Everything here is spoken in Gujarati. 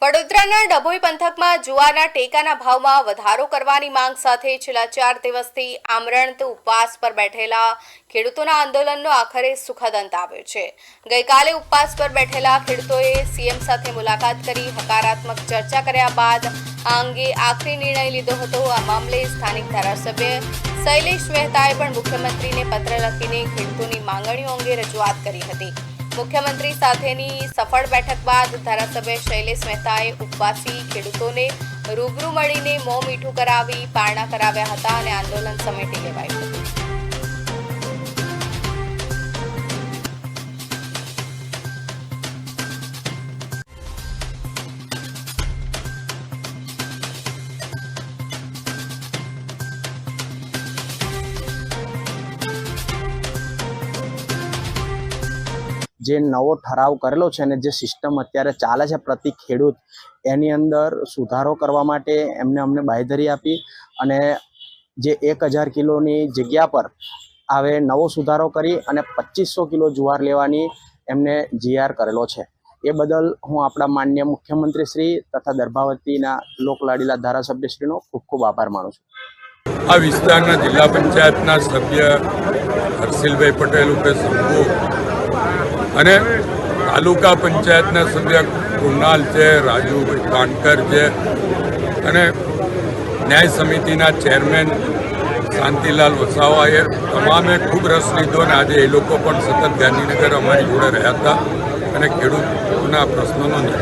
વડોદરાના ડભોઈ પંથકમાં જુવારના ટેકાના ભાવમાં વધારો કરવાની માંગ સાથે છેલ્લા 4 દિવસથી આમરણત ઉપવાસ પર બેઠેલા ખેડૂતોના આંદોલનનો આખરે સુખદ અંત આવ્યો છે। ગઈકાલે ઉપવાસ પર બેઠેલા ખેડૂતોએ સીએમ સાથે મુલાકાત કરી હકારાત્મક ચર્ચા કર્યા બાદ આ અંગે આખરી નિર્ણય લીધો હતો। આ મામલે સ્થાનિક ધારાસભ્ય શૈલેષ મહેતાએ પણ મુખ્યમંત્રીને પત્ર લખીને ખેડૂતોની માંગણીઓ અંગે રજૂઆત કરી હતી। મુખ્યમંત્રી સાથેની સફળ બેઠક બાદ ધારાસભ્ય શૈલેષ મહેતાએ ઉપવાસી ખેડૂતોને રૂબરૂ મળીને મોં મીઠું કરાવી પારણા કરાવ્યા હતા અને આંદોલન સમેટી લેવાયું હતું। જે નવો ઠરાવ કરેલો છે અને જે સિસ્ટમ અત્યારે ચાલે છે પ્રતિ ખેડૂત એની અંદર સુધારો કરવા માટે અમને બાંયધરી આપી અને જે 1000 કિલોની જગ્યા પર હવે નવો સુધારો કરી અને 2500 કિલો જુવાર લેવાની એમને જીઆર કરેલો છે। એ બદલ હું આપણા માનનીય મુખ્યમંત્રી શ્રી તથા દર્ભાવતીના લોકલાડીલા ધારાસભ્યશ્રીનો ખૂબ ખૂબ આભાર માનું છું। આ વિસ્તારના જિલ્લા પંચાયતના સભ્ય હર્ષિલભાઈ પટેલ ઉપે શંભુ અને તાલુકા પંચાયતના સભ્ય કૃણાલ છે, રાજુભાઈ કાનકર છે અને ન્યાય સમિતિના ચેરમેન શાંતિલાલ વસાવાએ તમામે ખૂબ રસ લીધો અને આજે એ લોકો પણ સતત ગાંધીનગર અમારી જોડે રહ્યા હતા અને ખેડૂતોના પ્રશ્નોનો